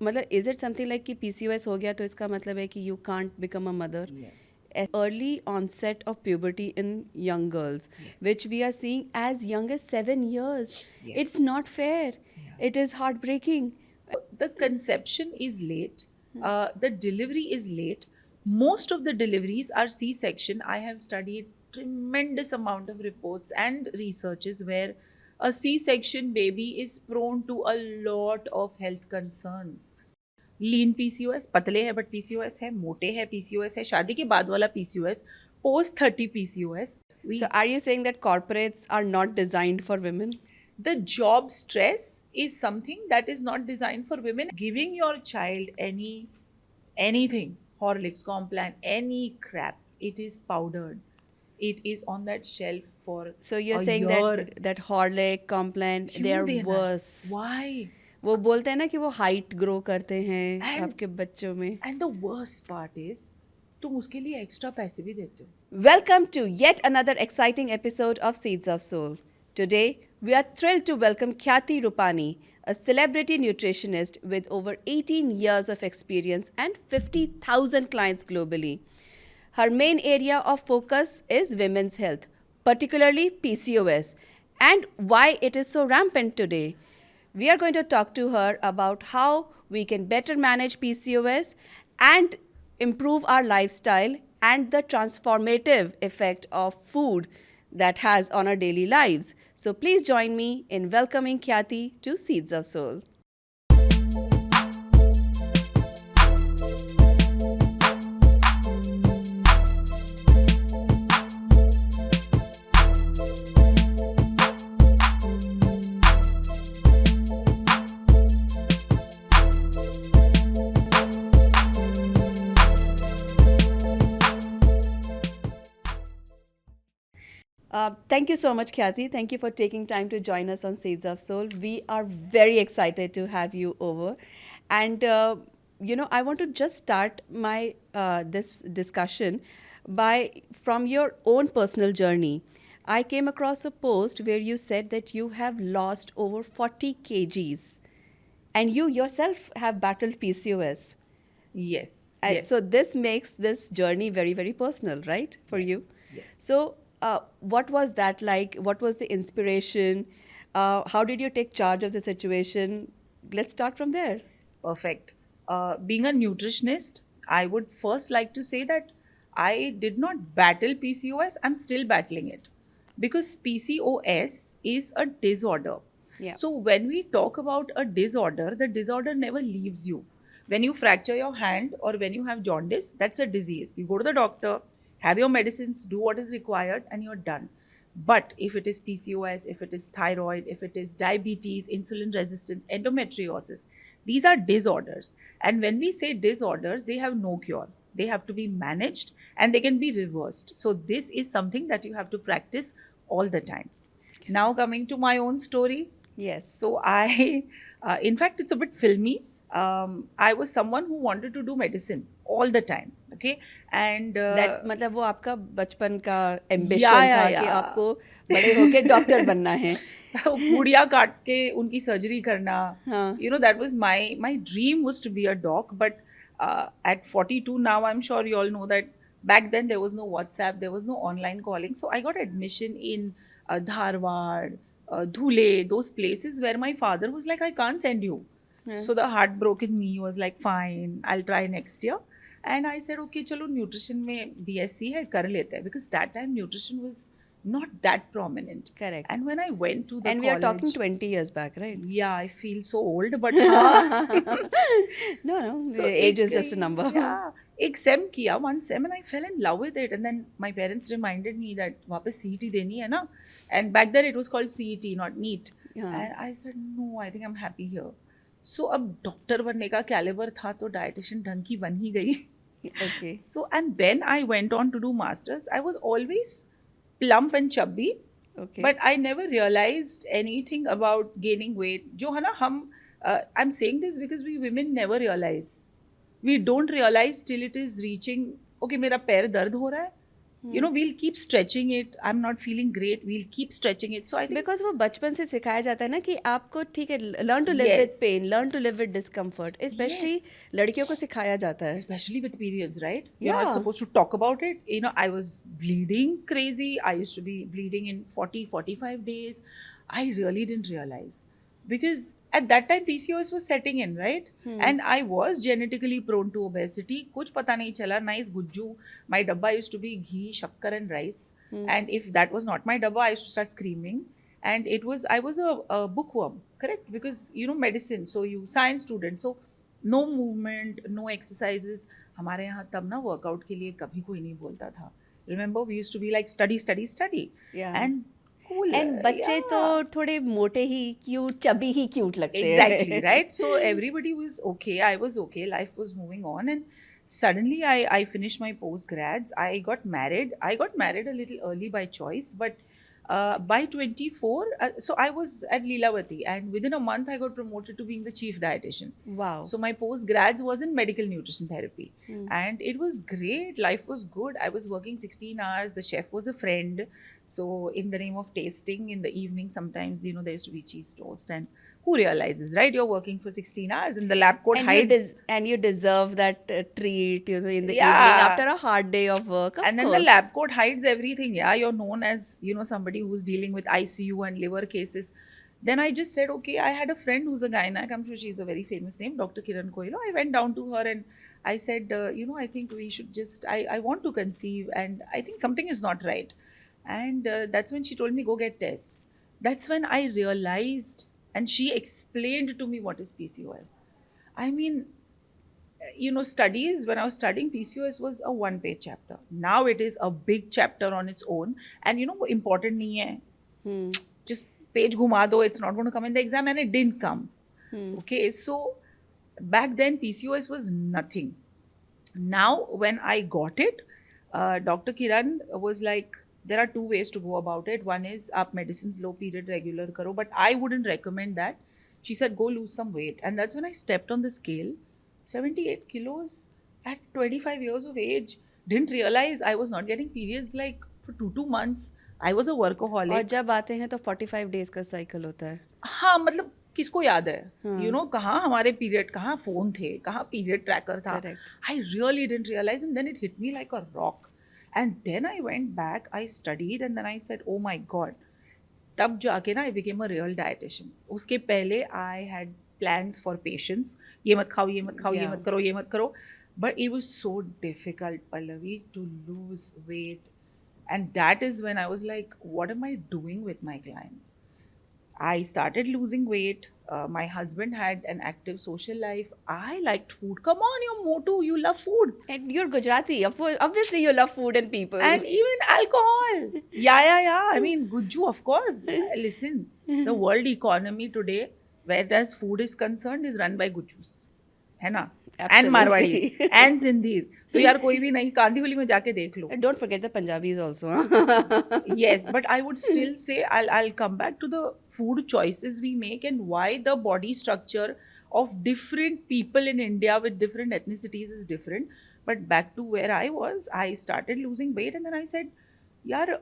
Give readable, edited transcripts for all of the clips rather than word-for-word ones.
मतलब is it something like कि PCOS हो गया तो इसका मतलब है कि you can't become a mother? Yes. Early onset of puberty in young girls, Yes. which we are seeing as young as 7 years. Yes. It's not fair. Yeah. It is heartbreaking. The conception is late. The delivery is late. Most of the deliveries are C-section. I have studied tremendous amount of reports and researches where a C-section baby is prone to a lot of health concerns. Lean PCOS, पतले है but PCOS है, मोटे है PCOS है, शादी के बाद वाला PCOS, post 30 PCOS. So, are you saying that corporates are not designed for women? The job stress is something that is not designed for women. Giving your child anything, Horlicks, Complan, any crap, it is powdered. It is on that shelf for So you're a saying year. that Horlick, Complan, they क्यों are देना है? worse. Why? वो बोलते हैं ना कि वो height grow करते हैं And आपके बच्चों में. and the worst part is तुम उसके लिए एक्स्ट्रा पैसे भी देते हो. Welcome to yet another exciting episode of Seeds of Soul. Today, we are thrilled to welcome Khyati Rupani, a celebrity nutritionist with over 18 years of experience and 50,000 clients globally. Her main area of focus is women's health, particularly PCOS, and why it is so rampant today. We are going to talk to her about how we can better manage PCOS and improve our lifestyle and the transformative effect of food that has on our daily lives. So please join me in welcoming Khyati to Seeds of Soul. Thank you so much, Khyati. Thank you for taking time to join us on Seeds of Soul. We are very excited to have you over. And, I want to just start my this discussion by from your own personal journey. I came across a post where you said that you have lost over 40 kgs and you yourself have battled PCOS. Yes. And Yes. so this makes this journey very, very personal, right, for Yes. you? Yes. So, what was that like? What was the inspiration? How did you take charge of the situation? Let's start from there. Perfect. Being a nutritionist, I would first like to say that I did not battle PCOS, I'm still battling it because PCOS is a disorder. Yeah. So, when we talk about a disorder, the disorder never leaves you. When you fracture your hand or when you have jaundice, that's a disease. You go to the doctor, have your medicines, do what is required, and you're done. But if it is PCOS, if it is thyroid, if it is diabetes, insulin resistance, endometriosis, these are disorders. And when we say disorders, they have no cure. They have to be managed and they can be reversed. So, this is something that you have to practice all the time. Now, coming to my own story. Yes. So, in fact, it's a bit filmy. I was someone who wanted to do medicine all the time. Okay. And That मतलब वो आपका बचपन का ambition Yeah, था yeah, कि yeah. आपको बड़े होके डॉक्टर बनना है. पूड़िया काट के उनकी सर्जरी करना. हाँ. You know, that was my dream was to be a doc. But at 42 now, I'm sure you all know that back then there was no WhatsApp, there was no online calling. So I got admission in Dharwad, Dhule, those places where my father was like, I can't send you. So the heartbroken me was like, fine, I'll try next year. And I said, okay, chalo, nutrition में BSc है, कर लेते हैं. Because that time nutrition was not that prominent. Correct. And when I went to the And we college, are talking 20 years back, right? yeah, I feel so old, but हाँ. No, So age is एक- just a number. Yeah, एक sem किया, one sem, and I fell in love with it. And then my parents reminded me that वहाँ पे CET देनी है ना. And back then it was called CET, not NEET. Yeah. And I said, no, I think I'm happy here. So अब doctor बनने का calibre था तो डाइटिशियन ढंग की बन ही गई. Okay. So and then I went on to do masters. I was always plump and chubby. Okay. But I never realized anything about gaining weight. जो है ना हम I'm saying this because we women never realize. We don't realize till it is reaching. Okay, मेरा पैर दर्द हो रहा है. You know, we'll keep stretching it. I'm not feeling great. We'll keep stretching it. So I think, because वो बचपन से सिखाया जाता है ना कि आपको ठीक है, learn to live with yes, pain, learn to live with discomfort, especially yes, लड़कियों को सिखाया जाता है. especially with periods, right? You're not या supposed to talk about it. You know, I was bleeding crazy. I used to be bleeding in 40, 45 days. I really didn't realize because at that time PCOS was setting in, right? And I was genetically prone to obesity. कुछ पता नहीं चला. Nice gujju. My dabba used to be ghee, shakkar and rice. And if that was not my dabba, I used to start screaming. And I was a bookworm, correct? Because, you know, medicine. So you science student. So no movement, no exercises. हमारे यहाँ तब ना workout के लिए कभी कोई नहीं बोलता था. Remember we used to be like study study study Yeah. And cool. And बच्चे तो थोड़े मोटे ही क्यूट, चबी ही क्यूट लगते हैं. Exactly, right? So everybody was okay. I was okay. Life was moving on. And suddenly I finished my postgrads. I got married. I got married a little early by choice, but by 24, so I was at Leelavati, and within a month I got promoted to being the chief dietitian. Wow. So my postgrads was in medical nutrition therapy, and it was great. Life was good. I was working 16 hours. The chef was a friend. So in the name of tasting, in the evening sometimes, you know, there used to be cheese toast, and who realizes, right? You're working for 16 hours, and the lab coat hides. And you deserve that treat, you know, in the Yeah. evening after a hard day of work. Of And then course. the lab coat hides everything. Yeah, you're known as, you know, somebody who's dealing with ICU and liver cases. Then I just said, okay, I had a friend who's a gynec. I'm sure she's a very famous name, Dr. Kiran Koilo. I went down to her and I said, you know, I think we should just, I want to conceive and I think something is not right. And that's when she told me, go get tests. That's when I realized, and she explained to me what is PCOS. I mean, you know, studies, when I was studying, PCOS was a one-page chapter. Now it is a big chapter on its own. And you know, important nahi hai. Just page ghuma do, it's not going to come in the exam, and it didn't come. Okay, so back then PCOS was nothing. Now when I got it, Dr. Kiran was like, there are two ways to go about it. One is aap medicines low period regular karo, but I wouldn't recommend that. She said, go lose some weight. And that's when I stepped on the scale. 78 kilos at 25 years of age. Didn't realize I was not getting periods like for 2 months. I was a workaholic. और जब आते हैं तो 45 days का cycle होता है. हाँ, मतलब किसको याद है, यू नो, कहाँ हमारे पीरियड, कहाँ फोन थे, कहाँ पीरियड ट्रैकर था. I really didn't realise and then it hit me like a rock. And then I went back, I studied and then I said, oh my God. तब जाके ना I became a real dietitian. उसके पहले I had plans for patients. ये मत खाओ, ये मत खाओ, ये मत करो, ये मत करो. But it was so difficult, Pallavi, to lose weight. And that is when I was like, what am I doing with my clients? I started losing weight. My husband had an active social life. I liked food. Come on, you're Motu, you love food. And you're Gujarati. Obviously, you love food and people. And even alcohol. Yeah. I mean, Gujju, of course. Listen, the world economy today, where as food is concerned, is run by Gujjus, है ना? And Marwadis and Sindhis. तो यार कोई भी नहीं, कांदीवली में जाके देख लो. Don't forget the Punjabis also. Huh? Yes, but I would still say I'll come back to the food choices we make and why the body structure of different people in India with different ethnicities is different. But back to where I was, I started losing weight and then I said, yaar,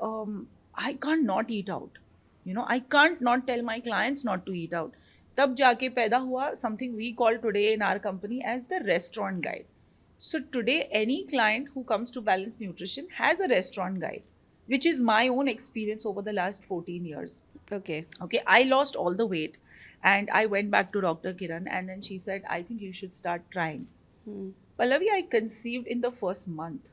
I can't not eat out. You know, I can't not tell my clients not to eat out. तब जाके पैदा हुआ something we call today in our company as the restaurant guide. So today any client who comes to Balanced Nutrition has a restaurant guide, which is my own experience over the last 14 years. Okay, I lost all the weight and I went back to Dr. Kiran and then she said, I think you should start trying. Pallavi, I conceived in the first month.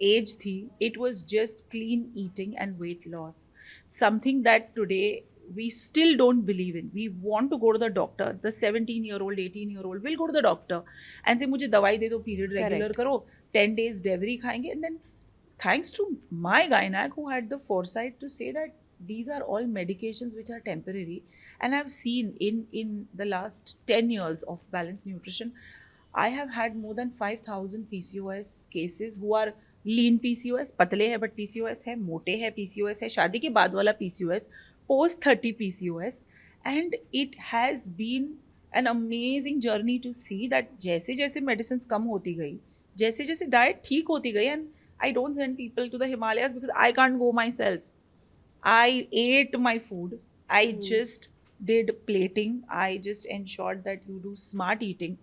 Age thi, it was just clean eating and weight loss. Something that today we still don't believe in. We want to go to the doctor. The 17-year-old, 18-year-old will go to the doctor and say, मुझे दवाई दे दो, period regular करो, 10 days Devry खाएंगे. And then thanks to my gynec who had the foresight to say that these are all medications which are temporary. And I've seen in the last 10 years of Balanced Nutrition, I have had more than 5,000 PCOS cases who are lean PCOS, पतले है but PCOS है, मोटे है PCOS है, शादी के बाद वाला PCOS, post 30 PCOS, and it has been an amazing journey to see that जैसे जैसे medicines कम होती गई, जैसे जैसे diet ठीक होती गई, and I don't send people to the Himalayas because I can't go myself. I ate my food. I just did plating. I just ensured that you do smart eating.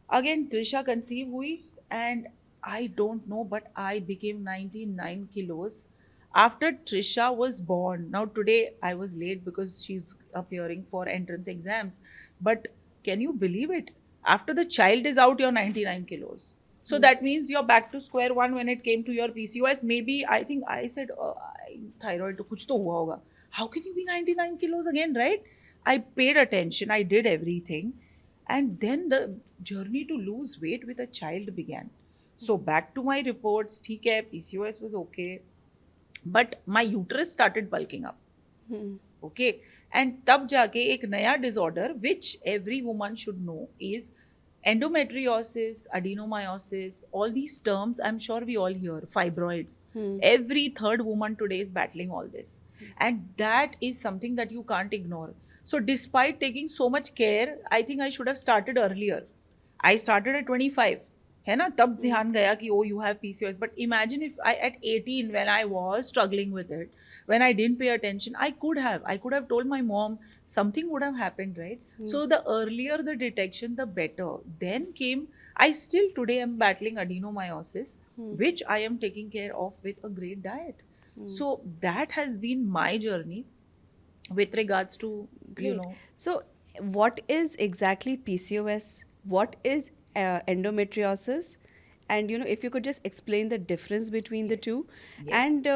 Again, Trisha conceived hui, and I don't know, but I became 99 kilos after Trisha was born. Now today I was late because she's appearing for entrance exams, but can you believe it? After the child is out, you're 99 kilos. So that means you're back to square one when it came to your PCOS. Maybe I think I said thyroid to kuch to hua hoga. How can you be 99 kilos again, right? I paid attention. I did everything. And then the journey to lose weight with a child began. So back to my reports, ठीक है, PCOS was okay, but my uterus started bulking up. Okay, and तब जाके एक नया disorder which every woman should know is endometriosis, adenomyosis. All these terms I'm sure we all hear. Fibroids. Every third woman today is battling all this, and that is something that you can't ignore. So despite taking so much care, I think I should have started earlier. I started at 25. है ना, तब ध्यान गया कि oh, you have PCOS. But imagine if I at 18, when I was struggling with it, when I didn't pay attention, I could have told my mom, something would have happened, right? So the earlier the detection, the better. Then came, I still today am battling adenomyosis, which I am taking care of with a great diet. So that has been my journey with regards to, Great. So, what is exactly PCOS? What is endometriosis? And if you could just explain the difference between the two. Yes. And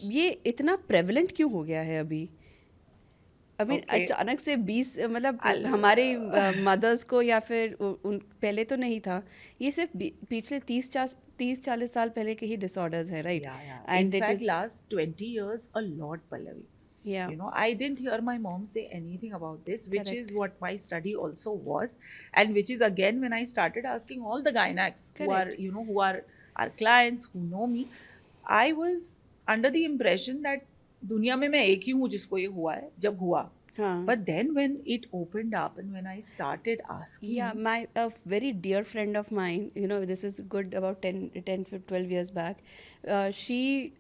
ये इतना prevalent क्यों हो गया है अभी? I mean, Okay. अचानक से 20 मतलब I'll- हमारे मदर्स को या फिर उन पहले तो नहीं था, ये सिर्फ पिछले 30-40 साल पहले के ही डिसऑर्डर्स हैं, right? Yeah, yeah. And In it fact, is last 20 years, a lot, Pallavi. या You know, I didn't hear my mom say anything about this, which Correct. is what my study also was, and which is again when I started asking all the gynacs who are, Correct. who are our clients who know me. I was under the impression that दुनिया में मैं एक ही हूँ जिसको ये हुआ है जब हुआ. हाँ. But then when it opened up and when I started asking, Yeah, a very dear friend of mine, this is good about 12 years back. She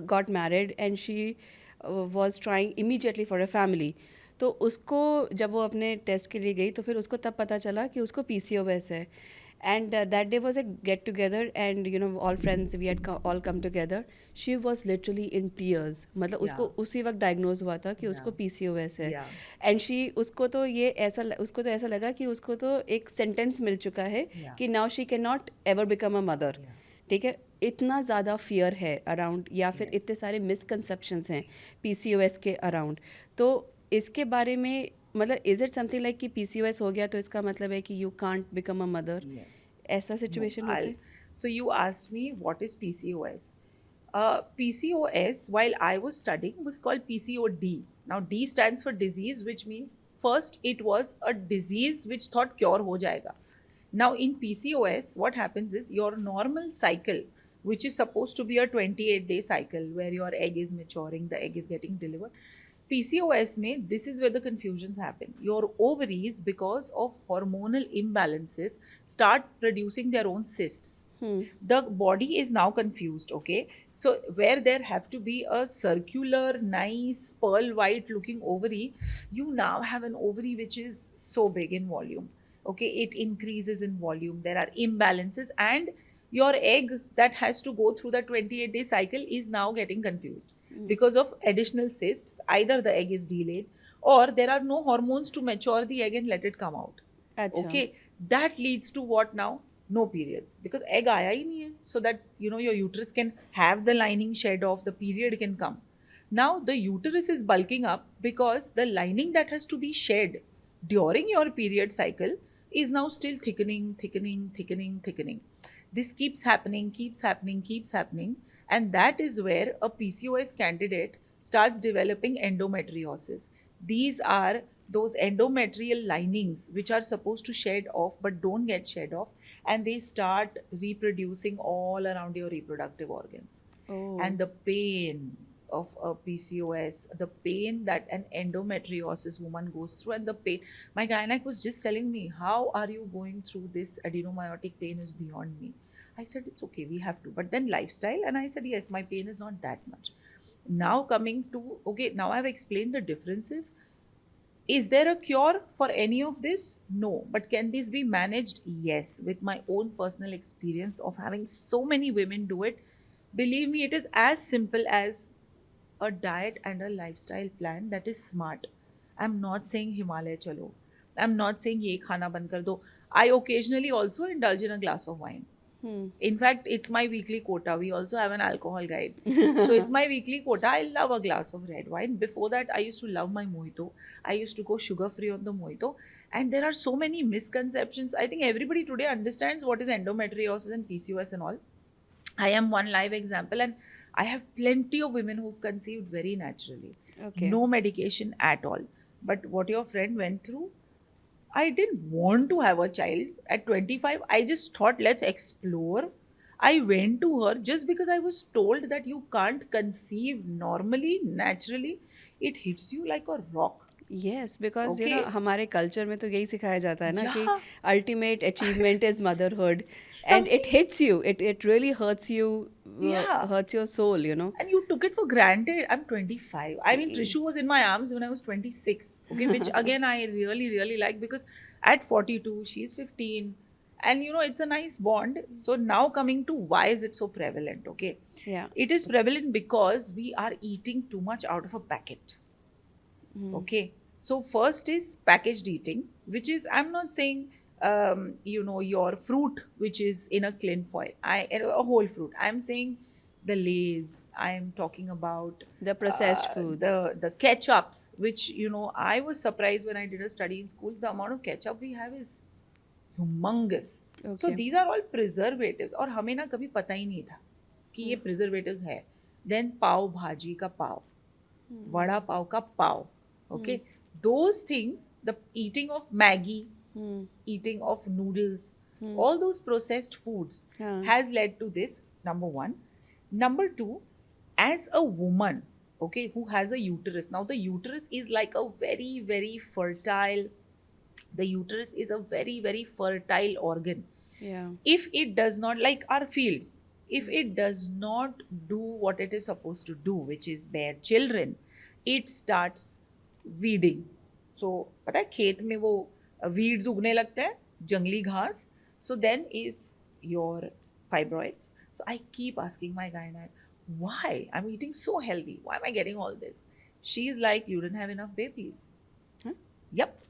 got married and she was trying immediately for a family. तो उसको जब वो अपने test के लिए गई तो फिर उसको तब पता चला कि उसको PCOS है. And that day was a get together and all friends we had all come together. She was literally in tears. मतलब उसको उसी वक्त डायग्नोज हुआ था कि उसको PCOS है. Yeah. एंड उसको तो ऐसा लगा कि उसको तो एक सेंटेंस मिल चुका है कि now she can not ever become a mother. ठीक है, इतना ज़्यादा फियर है अराउंड, या फिर इतने सारे मिसकंसेप्शंस हैं PCOS के अराउंड. तो इसके बारे में मतलब इज इट समथिंग लाइक कि PCOS हो गया तो इसका मतलब है कि you can't become a mother? yes. ऐसा सिचुएशन होता है? So you asked me what is PCOS. PCOS, while I was studying, was called PCOD. Now D stands for disease, which means first it was a disease which thought cure ho jayega. Now in PCOS, what happens is your normal cycle, which is supposed to be a 28-day cycle where your egg is maturing, the egg is getting delivered. PCOS में, this is where the confusions happen. Your ovaries, because of hormonal imbalances, start producing their own cysts. The body is now confused, okay? So where there have to be a circular, nice, pearl white looking ovary, you now have an ovary which is so big in volume. Okay, it increases in volume. There are imbalances, and your egg that has to go through the 28-day cycle is now getting confused because of additional cysts. Either the egg is delayed or there are no hormones to mature the egg and let it come out. अच्छा. Okay, that leads to what now? No periods, because egg आया ही नहीं है, so that your uterus can have the lining shed off, the period can come. Now the uterus is bulking up because the lining that has to be shed during your period cycle is now still thickening. This keeps happening, and that is where a PCOS candidate starts developing endometriosis. These are those endometrial linings which are supposed to shed off but don't get shed off, and they start reproducing all around your reproductive organs. Oh. And the pain of a PCOS, the pain that an endometriosis woman goes through, and the pain. My gynec was just telling me, how are you going through this? Adenomyotic pain is beyond me. I said, it's okay, we have to. But then lifestyle, and I said, yes, my pain is not that much. Now coming to, okay, now I've explained the differences. Is there a cure for any of this? No. But can this be managed? Yes. With my own personal experience of having so many women do it, believe me, it is as simple as a diet and a lifestyle plan that is smart. I'm not saying Himalaya chalo. I'm not saying ye khana band kar do. I occasionally also indulge in a glass of wine. In fact, it's my weekly quota. We also have an alcohol guide. So it's my weekly quota. I love a glass of red wine. Before that, I used to love my mojito. I used to go sugar free on the mojito. And there are so many misconceptions. I think everybody today understands what is endometriosis and PCOS and all. I am one live example, and I have plenty of women who've conceived very naturally. Okay. No medication at all. But what your friend went through, I didn't want to have a child at 25. I just thought, let's explore. I went to her just because I was told that you can't conceive normally, naturally. It hits you like a rock. Yes, because Okay. हमारे culture में तो यही सिखाया जाता है ना कि Yeah. ultimate achievement is motherhood, and it Something. hits you. It really hurts you, Yeah. hurts your soul. And you took it for granted. I'm 25. I mean, Trishu was in my arms when I was 26. Okay, which again I really, really like, because at 42, she's 15. And it's a nice bond. So now coming to why is it so prevalent? Okay. Yeah. It is prevalent because we are eating too much out of a packet. Okay. So first is packaged eating, which is, I'm not saying, your fruit, which is in a clean foil, a whole fruit. I'm saying the Lays. I'm talking about The processed foods. the ketchups, which I was surprised when I did a study in school. The amount of ketchup we have is humongous. So Okay. these are all preservatives. और हमें ना कभी पता ही नहीं था कि ये preservatives है. Then पाव भाजी का पाव, वड़ा पाव का पाव. Okay, those things, the eating of Maggie, eating of noodles, all those processed foods Yeah. has led to this. Number one. Number two, as a woman, okay, who has a uterus. Now the uterus is like a very, very fertile. The uterus is a very, very fertile organ. Yeah. If it does not, like our fields, if it does not do what it is supposed to do, which is bear children, it starts weeding. So पता है खेत में वो weeds उगने लगते हैं, जंगली घास. So then is your fibroids. So I keep asking my gynae, why? I'm eating so healthy. Why am I getting all this? She's like, you didn't have enough babies. Huh? Yep.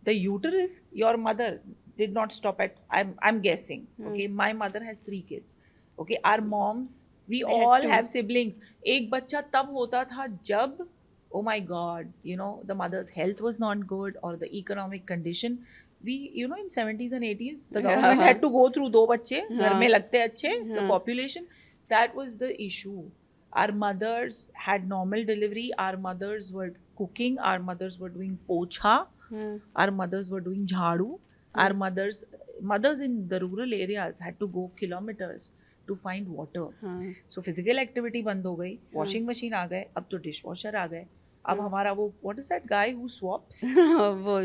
The uterus, your mother did not stop at, I'm guessing. Okay, my mother has 3 kids. Okay, our moms, we They had all 2. have siblings. एक बच्चा तब होता था जब, oh my God, the mother's health was not good, or the economic condition. We, in 70s and 80s, the government Yeah. had to go through 2 बच्चे, घर में हाँ. लगते अच्छे, the हाँ. population. That was the issue. Our mothers had normal delivery. Our mothers were cooking. Our mothers were doing pocha. Yeah. Our mothers were doing jhadu. Our mothers in the rural areas had to go kilometers to find water. हाँ. So physical activity बंद हो गई. Washing machine आ गए. अब तो dishwasher आ गए. अब हमारा वो, what is that guy who swaps? वो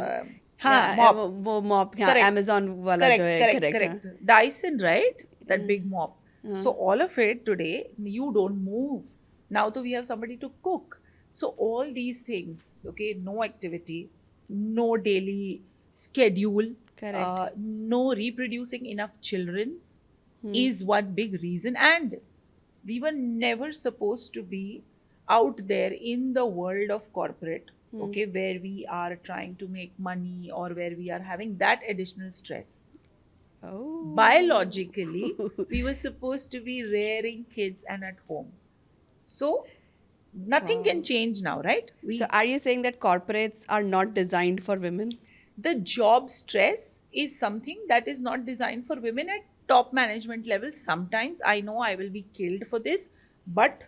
हाँ, yeah, mop. वो mop, हाँ, Correct. Amazon वाला जो है, Correct. Dyson, right? That big mop. So all of it today, you don't move. Now though we have somebody to cook. So all these things, okay, no activity, no daily schedule, Correct. no reproducing enough children is one big reason. And we were never supposed to be out there in the world of corporate, okay, where we are trying to make money, or where we are having that additional stress. Oh. Biologically, we were supposed to be rearing kids and at home. So nothing can change now, right? So are you saying that corporates are not designed for women? The job stress is something that is not designed for women at top management level. Sometimes I know I will be killed for this, but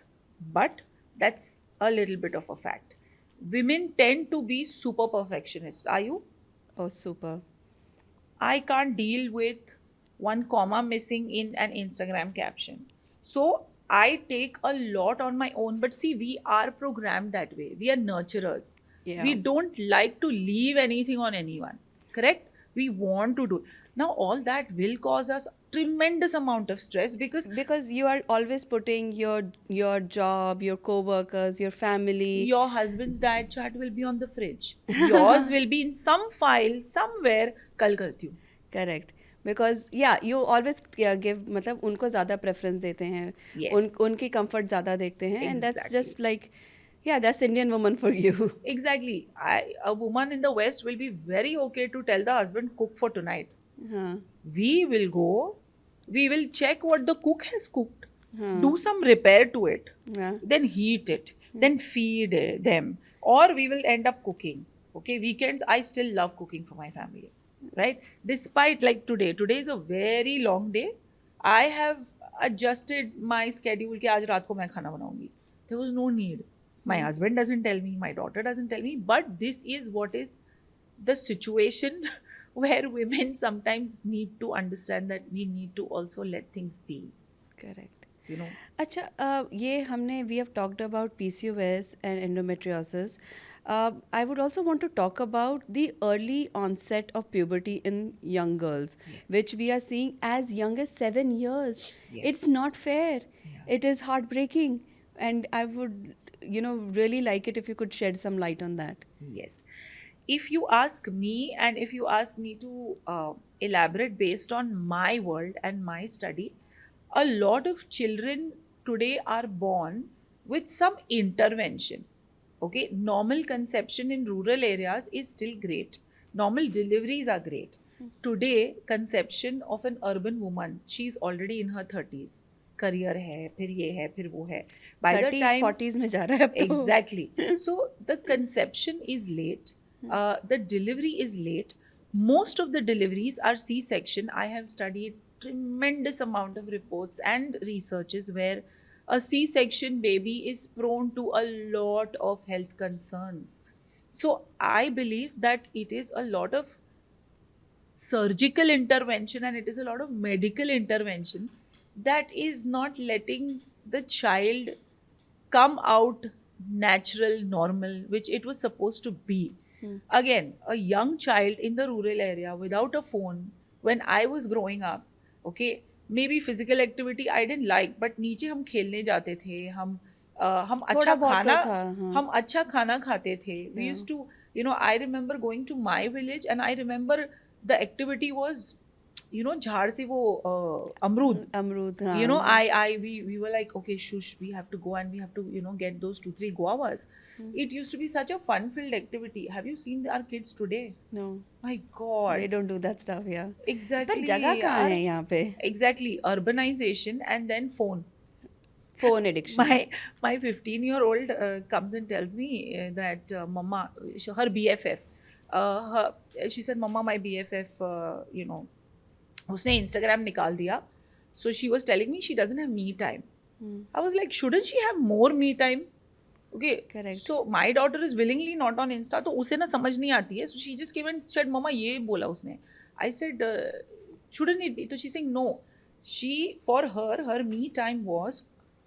that's a little bit of a fact. Women tend to be super perfectionists. Are you? Oh, super. I can't deal with one comma missing in an Instagram caption. So I take a lot on my own. But see, we are programmed that way. We are nurturers. Yeah. We don't like to leave anything on anyone. Correct? We want to do. Now all that will cause us tremendous amount of stress because you are always putting your job, your co-workers, your family. your husband's diet chart will be on the fridge. Yours will be in some file somewhere. कल करती हूँ. Correct, because या you always give, मतलब उनको ज़्यादा preference देते हैं, Yes. उनकी कंफर्ट ज़्यादा देखते हैं, and that's Exactly. Just like, या that's Indian woman for you. Exactly. A woman in the West will be very okay to tell the husband, cook for tonight. हाँ We will go, we will check what the cook has cooked, हाँ do some repair to it, हाँ then heat it, then feed them, or we will end up cooking. Okay, weekends I still love cooking for my family, right? Despite like today is a very long day. I have adjusted my schedule कि आज रात को मैं खाना बनाऊंगी. There was no need. My husband doesn't tell me, my daughter doesn't tell me, but this is what is the situation where women sometimes need to understand that we need to also let things be, correct. you know. अच्छा, ये हमने we have talked about PCOS and endometriosis. I would also want to talk about the early onset of puberty in young girls, Yes. which we are seeing as young as 7 years. Yes. It's not fair. Yeah. It is heartbreaking, and I would, really like it if you could shed some light on that. Yes. If you ask me, and if you ask me to elaborate based on my world and my study, a lot of children today are born with some intervention. Okay, normal conception in rural areas is still great. Normal deliveries are great. Today, conception of an urban woman, she's already in her 30s. Career है, फिर ये है, फिर वो है. By the 30s time 40s में जा रहा है अब तो. exactly. So the conception is late. The delivery is late. Most of the deliveries are C-section. I have studied tremendous amount of reports and researches where a C-section baby is prone to a lot of health concerns. So I believe that it is a lot of surgical intervention and it is a lot of medical intervention that is not letting the child come out natural, normal, which it was supposed to be. Again, a young child in the rural area without a phone, when I was growing up, okay, maybe physical activity I didn't like, but नीचे हम खेलने जाते थे, हम अच्छा थोड़ा बहुत तो खाना था, हाँ. हम अच्छा खाना खाते थे. We used to, I remember going to my village and I remember the activity was, झाड़ से वो अमरूद. अमरूद, हाँ. We were like, okay, shush, we have to go and we have to, get those 2-3 guavas. It used to be such a fun-filled activity. Have you seen our kids today? No, My God. they don't do that stuff, yeah. Exactly. पर जगह कहाँ यार. है यहाँ पे? Exactly. Urbanization and then phone. Phone addiction. My 15-year-old comes and tells me that Mama, her BFF, she said, Mama, my BFF, उसने Instagram निकाल दिया. So she was telling me she doesn't have me time. I was like, shouldn't she have more me time? Okay. Correct. So my daughter is willingly not on Insta. तो उसे ना समझ नहीं आती है. So she just came and said, Mama, ये बोला उसने. I said, shouldn't it be? So she's saying no. For her me time was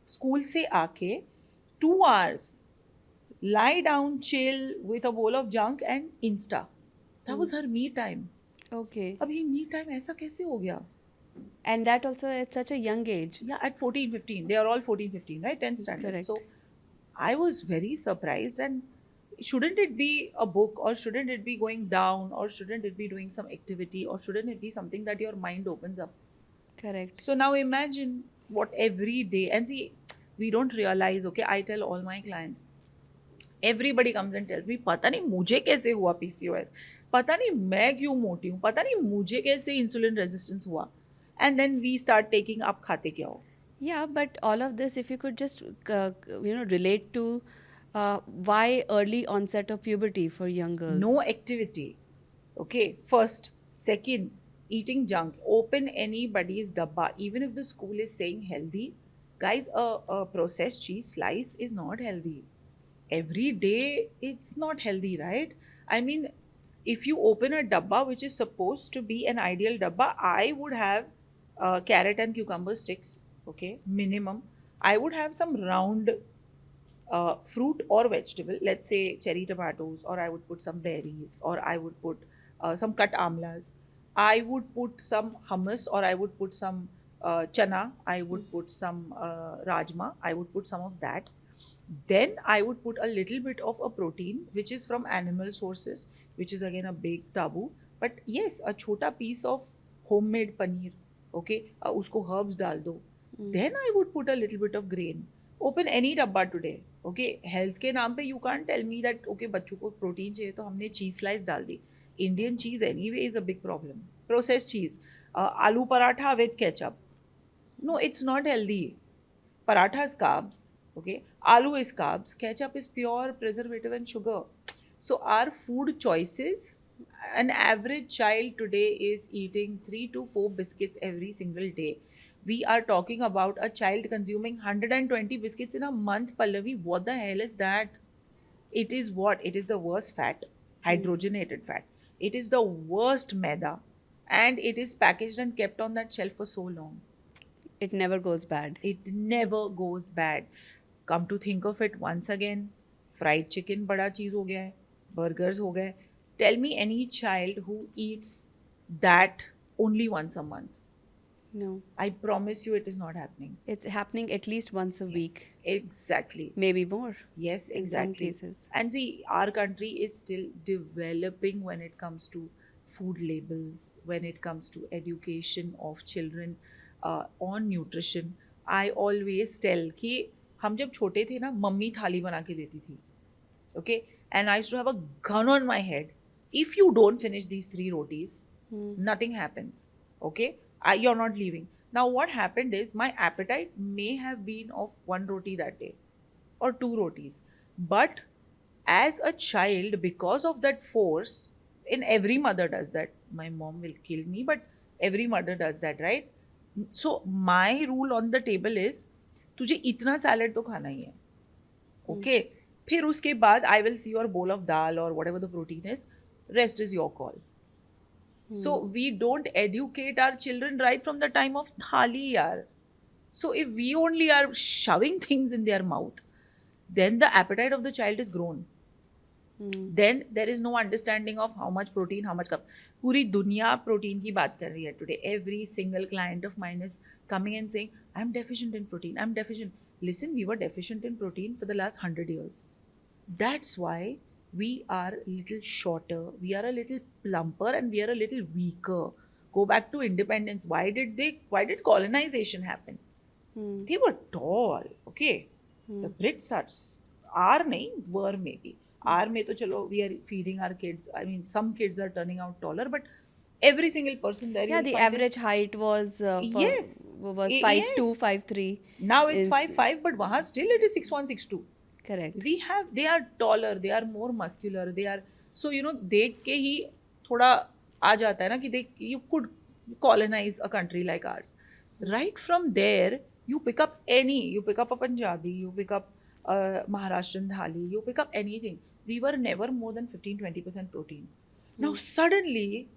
school से आके 2 hours lie down, chill with a bowl of junk and Insta. That was her me time. Okay. अब ये me time ऐसा कैसे हो गया? And that also at such a young age. Yeah, at 14, 15. They are all 14, 15, right? 10th standard. Correct. So I was very surprised. And shouldn't it be a book, or shouldn't it be going down, or shouldn't it be doing some activity, or shouldn't it be something that your mind opens up? Correct. So now imagine what every day, and see, we don't realize, okay, I tell all my clients, everybody comes and tells me, पता नहीं मुझे कैसे हुआ PCOS, पता नहीं मैं क्यों मोटी हूँ, पता नहीं मुझे कैसे insulin resistance हुआ, and then we start taking up खाते क्या हो. Yeah, but all of this, if you could just, relate to why early onset of puberty for young girls. No activity. Okay, first. Second, eating junk. Open anybody's dabba. Even if the school is saying healthy, guys, a processed cheese slice is not healthy. Every day, it's not healthy, right? I mean, if you open a dabba, which is supposed to be an ideal dabba, I would have carrot and cucumber sticks. Okay, minimum. I would have some round fruit or vegetable, let's say cherry tomatoes, or I would put some berries, or I would put some cut amlas. I would put some hummus, or I would put some chana, I would put some rajma, I would put some of that. Then I would put a little bit of a protein, which is from animal sources, which is again a big taboo. But yes, a chota piece of homemade paneer, okay, usko herbs dal do. Then I would put a little bit of grain. Open any dabba today, okay. Health के नाम पे you can't tell me that okay बच्चों को protein चाहिए तो हमने cheese slice डाल दी. Indian cheese anyway is a big problem. Processed cheese, aloo paratha with ketchup. No, it's not healthy. Paratha is carbs, okay. Aloo is carbs. Ketchup is pure preservative and sugar. So our food choices, an average child today is eating 3 to 4 biscuits every single day. We are talking about a child consuming 120 biscuits in a month, Pallavi. What the hell is that? It is what? It is the worst fat, hydrogenated fat. It is the worst maida. And it is packaged and kept on that shelf for so long. It never goes bad. It never goes bad. Come to think of it once again, fried chicken बड़ा चीज़ हो गया है, burgers हो गए. Tell me any child who eats that only once a month. No, I promise you it is not happening. it's happening at least once a week, Exactly. maybe more. Yes, In some exactly. cases. And see, our country is still developing when it comes to food labels, when it comes to education of children on nutrition. I always tell कि हम जब छोटे थे ना mummy थाली बना के देती थी, okay, and I used to have a gun on my head. If you don't finish these 3 rotis, nothing happens, okay. You're not leaving. Now what happened is my appetite may have been of 1 roti that day or 2 rotis, but as a child, because of that force, in every mother does that. My mom will kill me, but every mother does that, right? So my rule on the table is तुझे इतना salad तो खाना ही है, okay. फिर उसके बाद I will see your bowl of dal और whatever the protein is, rest is your call. So we don't educate our children right from the time of thali, yaar. So if we only are shoving things in their mouth, then the appetite of the child is grown. Then there is no understanding of how much protein, how much carb. पूरी दुनिया protein की बात कर रही है today. Every single client of mine is coming and saying, I'm deficient in protein, I'm deficient. Listen, we were deficient in protein for the last 100 years. That's why we are a little shorter, we are a little plumper, and we are a little weaker. Go back to independence. Why did colonization happen? They were tall, okay. The Brits are nahi, were maybe. Are में तो चलो we are feeding our kids. I mean, some kids are turning out taller, but every single person there. Yeah, you'll the find average height was Yes. was Yes. 5'2", 5'3". now it's is- 5'5", but वहाँ still it is 6'1", 6'2". Correct. They are taller, they are more muscular, they are, so देख के ही थोड़ा आ जाता है ना कि you could colonize a country like ours. Right from there, you pick up a Punjabi, you pick up Maharashtrian thali, you pick up anything. We were never more than 15-20% protein. Now suddenly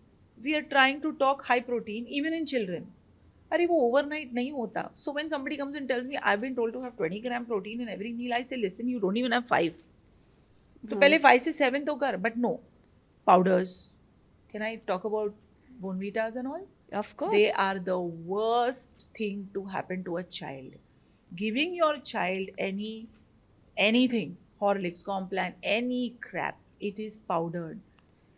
we are trying to talk high protein even in children. अरे वो overnight नहीं होता. So when somebody comes and tells me I've been told to have 20 gram protein in every meal, I say listen, you don't even have 5. तो पहले 5 से 7 तो कर, but no. Powders. Can I talk about Bonvitas and all? Of course. They are the worst thing to happen to a child. Giving your child anything, Horlicks, Complan, any crap, it is powdered.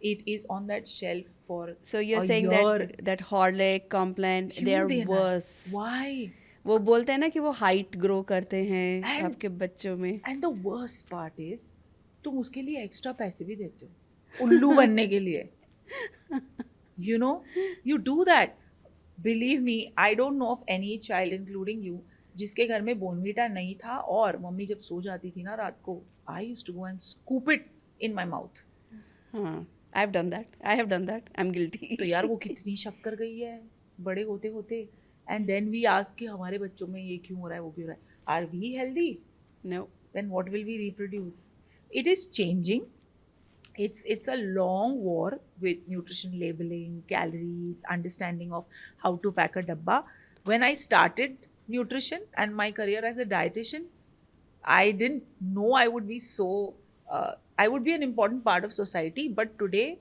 It is on that shelf for So you're a saying year. that Horlick, Complan, they क्यों are देना? worse. Why? वो बोलते हैं ना कि वो height grow करते हैं And- आपके बच्चों में. And the worst part is, तुम उसके लिए एक्स्ट्रा पैसे भी देते हो उल्लू बनने के लिए. You do that. Believe me, I don't know of any child, including you, जिसके घर में बोनवीटा नहीं था और मम्मी जब सो जाती थी ना रात को, I used to go and scoop it in my mouth. हाँ, I have done that. I'm guilty. तो यार वो कितनी शक्कर गई है बड़े होते होते. And then we ask कि हमारे बच्चों में ये क्यों हो रहा है, वो क्यों हो रहा है. Are we healthy? No. Then what will we reproduce? It is changing. It's a long war with nutrition labeling, calories, understanding of how to pack a dabba. When I started nutrition and my career as a dietitian, I didn't know I would be so I would be an important part of society. But today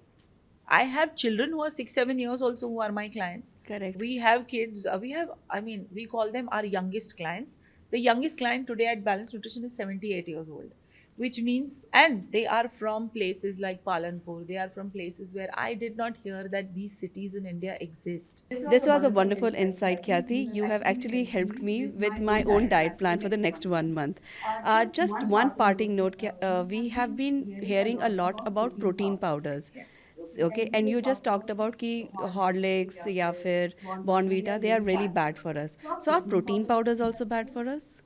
I have children who are 6-7 years also who are my clients. Correct. We have kids. We call them our youngest clients. The youngest client today at Balanced Nutrition is 78 years old, which means, and they are from places like Palanpur. They are from places where I did not hear that these cities in India exist. This was a wonderful insight, Kathy. You have actually helped me with my own diet plan for the next 1 month. Just one parting note, we have been hearing a lot about protein powders. Okay, and you just talked about ki Horlicks या फिर Bonvita, they are really bad for us. So are protein powders also bad for us?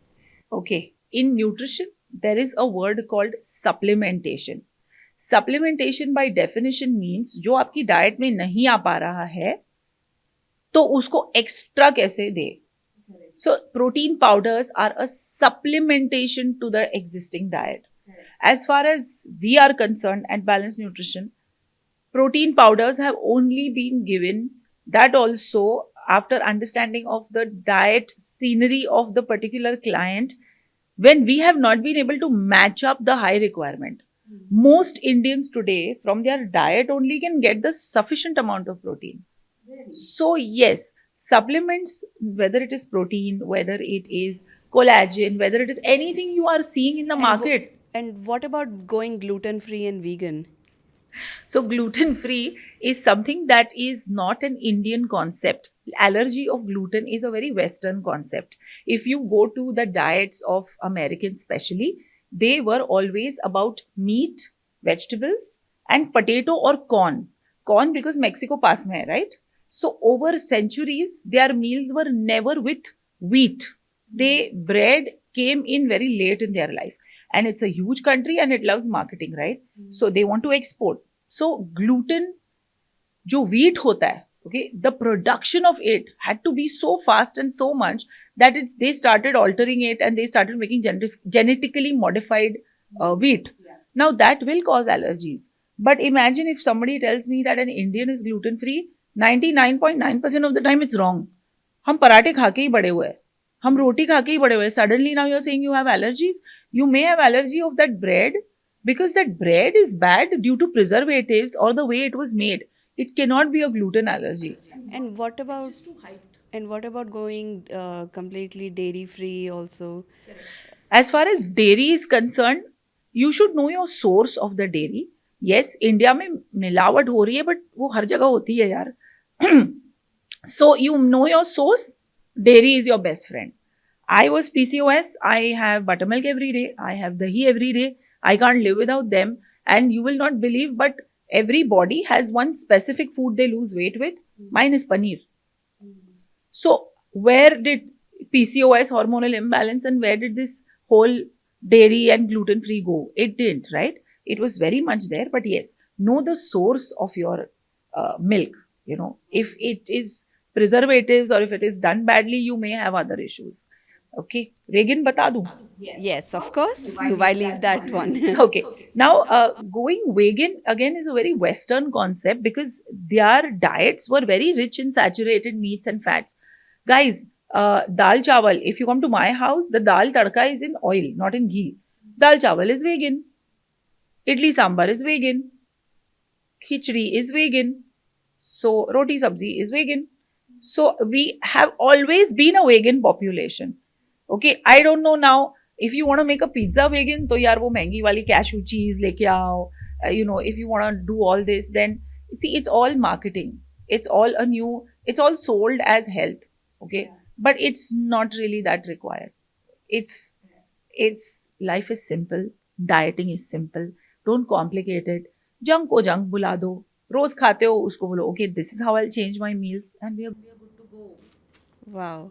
Okay, in nutrition, there is a word called supplementation. Supplementation by definition means जो आपकी diet में नहीं आ पा रहा है तो उसको एक्स्ट्रा कैसे दे. So protein powders are a supplementation to the existing diet. As far as we are concerned at Balanced Nutrition, protein powders have only been given, that also after understanding of the diet scenery of the particular client, when we have not been able to match up the high requirement. Most Indians today from their diet only can get the sufficient amount of protein. So yes, supplements, whether it is protein, whether it is collagen, whether it is anything you are seeing in the market. And what about going gluten free and vegan? So gluten free is something that is not an Indian concept. Allergy of gluten is a very Western concept. If you go to the diets of Americans especially, they were always about meat, vegetables and potato or corn. Corn because Mexico pass mein hai, right? So over centuries, their meals were never with wheat. Bread came in very late in their life. And it's a huge country and it loves marketing, right? So they want to export. So gluten, जो wheat होता है, okay, the production of it had to be so fast and so much that they started altering it and they started making genetically modified wheat. Now that will cause allergies. But imagine if somebody tells me that an Indian is gluten free, 99.9% of the time it's wrong. हम पराठे खा के ही बड़े हुए हैं, हम रोटी खा के ही बड़े हुए हैं. Suddenly now you're saying you have allergies. You may have allergy of that bread because that bread is bad due to preservatives or the way it was made. It cannot be a gluten allergy. And what about going completely dairy free also? As far as dairy is concerned, you should know your source of the dairy. Yes, India में मिलावट हो रही है, but वो हर जगह होती है यार. So you know your source. Dairy is your best friend. I was PCOS. I have buttermilk every day. I have dahi every day. I can't live without them. And you will not believe, but every body has one specific food they lose weight with. Mine is paneer. So where did PCOS, hormonal imbalance, and where did this whole dairy and gluten free go? It didn't, right? It was very much there. But yes, know the source of your milk. You know, if it is preservatives or if it is done badly, you may have other issues. Okay, Regan, bata do. Yes, of course. Why leave that one? Okay, now going vegan again is a very Western concept because their diets were very rich in saturated meats and fats. Guys, dal chawal, if you come to my house, the dal tadka is in oil, not in ghee. Dal chawal is vegan. Idli sambar is vegan. Khichdi is vegan. So roti sabzi is vegan. So we have always been a vegan population. Okay, I don't know now if you want to make a pizza vegan, तो यार वो महंगी वाली cashew cheese लेके आओ. You know, if you want to do all this, then see, it's all marketing. It's all sold as health. Okay, but it's not really that required. It's life is simple. Dieting is simple. Don't complicate it. Junk को junk बुला दो. रोज खाते हो उसको बोलो, okay, this is how I'll change my meals and we are good to go. Wow.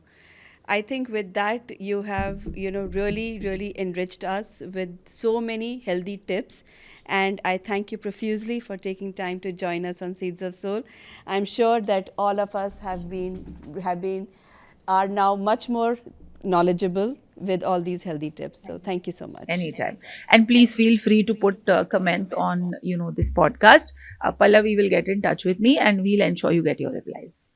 I think with that, you have, really, really enriched us with so many healthy tips. And I thank you profusely for taking time to join us on Seeds of Soul. I'm sure that all of us are now much more knowledgeable with all these healthy tips. So thank you so much. Anytime. And please feel free to put comments on, this podcast. Pallavi will get in touch with me and we'll ensure you get your replies.